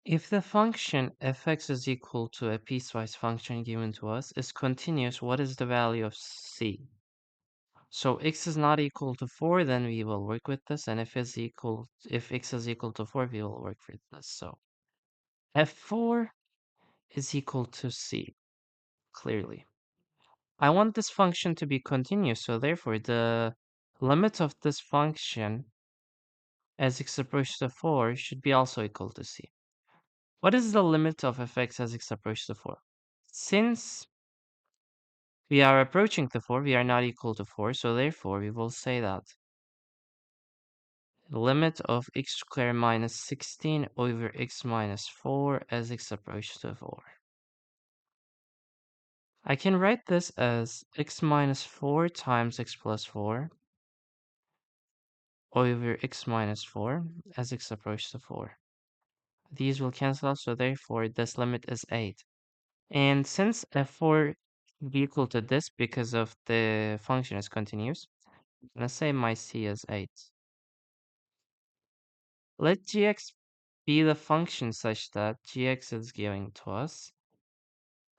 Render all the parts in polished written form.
If the function f(x) is equal to a piecewise function given to us is continuous, what is the value of c? So x is not equal to 4, then we will work with this, and if x is equal to 4, we will work with this. So f4 is equal to c, clearly. I want this function to be continuous, so therefore the limit of this function as x approaches to 4 should be also equal to c. What is the limit of f(x) as x approaches to 4? Since we are approaching to 4, we are not equal to 4, so therefore we will say that the limit of x squared minus 16 over x minus 4 as x approaches to 4. I can write this as x minus 4 times x plus 4 over x minus 4 as x approaches to 4. These will cancel out, so therefore this limit is 8. And since f4 will be equal to this because of the function is continuous, let's say my c is 8. Let gx be the function such that gx is given to us.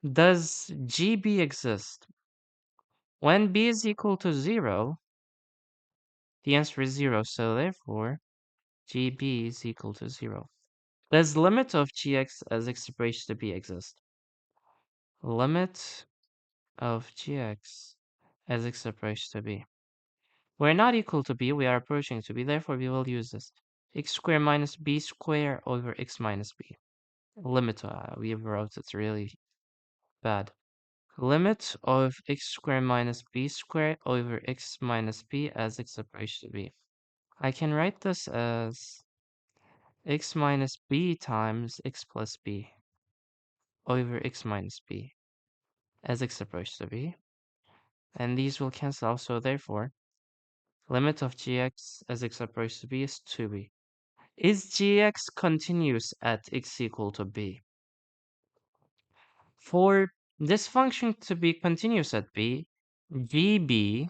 Does gb exist? When b is equal to 0, the answer is 0, so therefore gb is equal to 0. Does limit of gx as x approaches to b exist? Limit of gx as x approaches to b. We're not equal to b, we are approaching to b, therefore we will use this. X squared minus b squared over x minus b. Limit, we wrote it really bad. Limit of x squared minus b squared over x minus b as x approaches to b. I can write this as x minus b times x plus b over x minus b as x approaches to b. And these will cancel out, so therefore limit of gx as x approaches to b is 2b. Is gx continuous at x equal to b? For this function to be continuous at b, gb,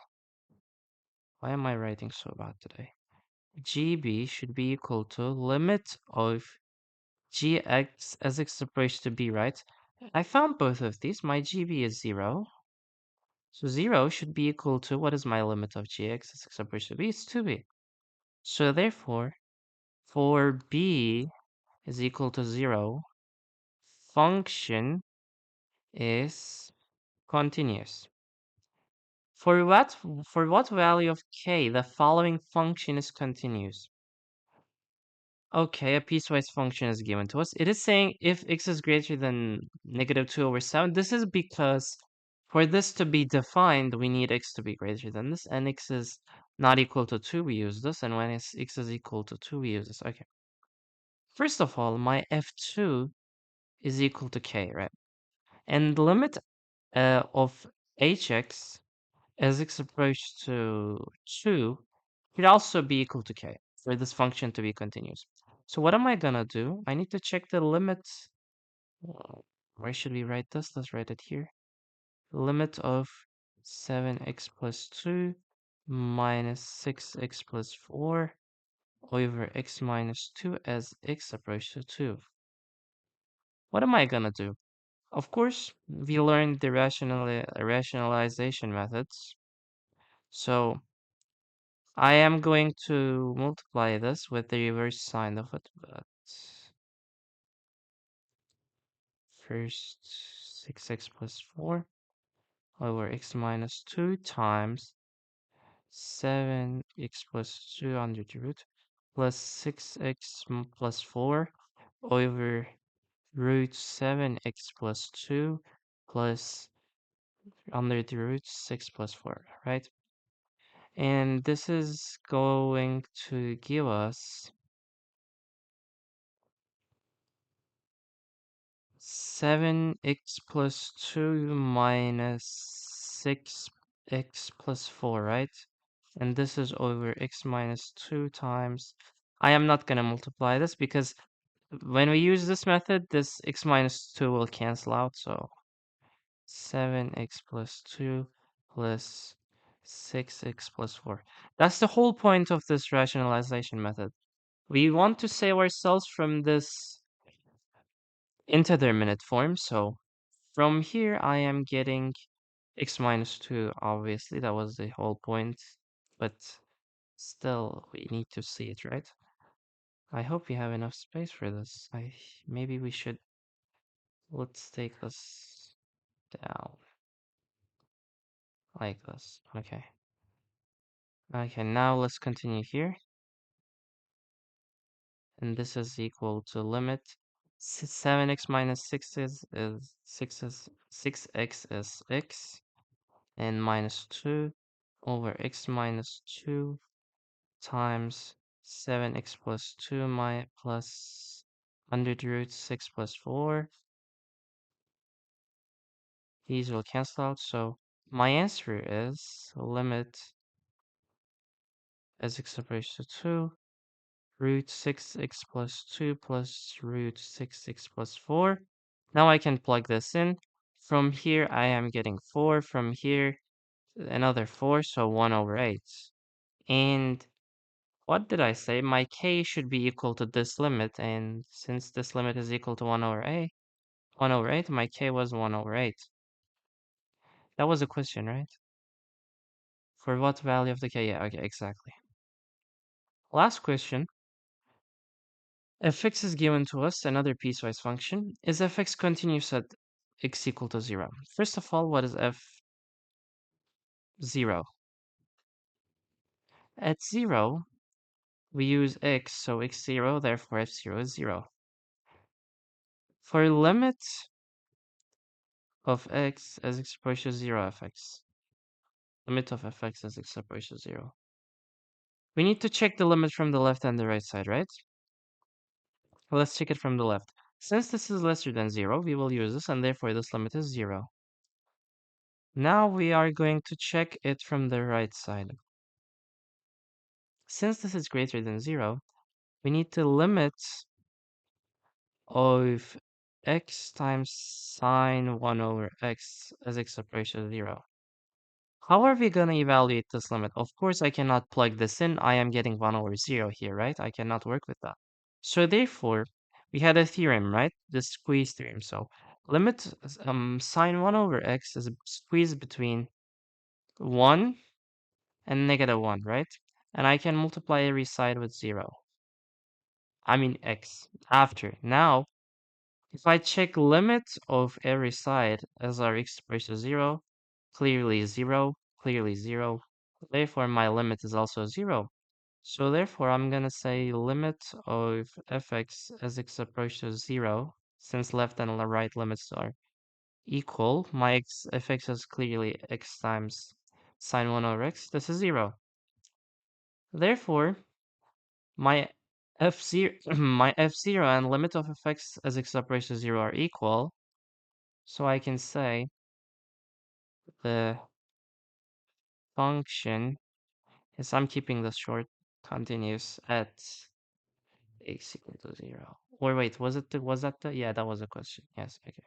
why am I writing so bad today? Gb should be equal to limit of gx as x approaches to b, right? I found both of these. My gb is 0. So 0 should be equal to, what is my limit of gx as x approaches to b? It's 2b. So therefore, for b is equal to 0, function is continuous. For what value of k the following function is continuous? Okay, a piecewise function is given to us. It is saying if x is greater than negative 2 over 7. This is because for this to be defined, we need x to be greater than this, and x is not equal to 2, we use this, and when x is equal to 2, we use this. Okay. First of all, my f2 is equal to k, right? And the limit of hx as x approaches to 2 should also be equal to k for this function to be continuous. So what am I gonna do? I need to check the limit. Where should we write this? Let's write it here. Limit of 7x plus 2 minus 6x plus 4 over x minus 2 as x approaches to 2. What am I gonna do? Of course, we learned the rationalization methods. So I am going to multiply this with the reverse sign of it, but first 6x plus 4 over x minus 2 times 7x plus 2 under the root plus 6x plus 4 over root 7x plus 2 plus under the root 6 plus 4, right? And this is going to give us 7x plus 2 minus 6x plus 4, right? And this is over x minus 2 times. I am not going to multiply this because when we use this method, this x minus 2 will cancel out. So 7x plus 2 plus 6x plus 4. That's the whole point of this rationalization method. We want to save ourselves from this into their minute form. So from here, I am getting x minus 2, obviously, that was the whole point, but still, we need to see it, right? I hope we have enough space for this. Maybe we should, let's take this down, like this, okay. Okay, now let's continue here, and this is equal to limit 7x minus 6 is 6x is x, and minus 2 over x minus 2 times 7x plus 2 plus under the root 6 plus 4. These will cancel out, so my answer is limit as x approaches to 2, root 6x plus 2 plus root 6x plus 4. Now I can plug this in. From here, I am getting 4. From here, another 4, so 1 over 8. And what did I say? My k should be equal to this limit, and since this limit is equal to 1 over 8, my k was 1 over 8. That was a question, right? For what value of the k? Yeah, okay, exactly. Last question. Fx is given to us, another piecewise function. Is fx continuous at x equal to 0? First of all, what is f0? At 0, we use x, so x0, therefore f0 is 0. For limit of x as x approaches 0 fx, limit of fx as x approaches 0. We need to check the limit from the left and the right side, right? Well, let's check it from the left. Since this is lesser than 0, we will use this, and therefore this limit is 0. Now we are going to check it from the right side. Since this is greater than 0, we need to limit of x times sine 1 over x as x approaches 0. How are we going to evaluate this limit? Of course, I cannot plug this in. I am getting 1 over 0 here, right? I cannot work with that. So therefore, we had a theorem, right? The squeeze theorem. So limit sine 1 over x is squeezed between 1 and negative 1, right? And I can multiply every side with 0. I mean x. After. Now, if I check limit of every side as our x approaches 0, clearly 0, clearly 0. Therefore, my limit is also 0. So therefore, I'm going to say limit of fx as x approaches 0, since left and right limits are equal. My fx is clearly x times sine 1 over x. This is 0. Therefore, my f0, my f0 and limit of fx as x approaches 0 are equal. So I can say the function is, I'm keeping this short, continuous at x equal to 0. Or wait, was that the, yeah, that was a question. Yes, okay.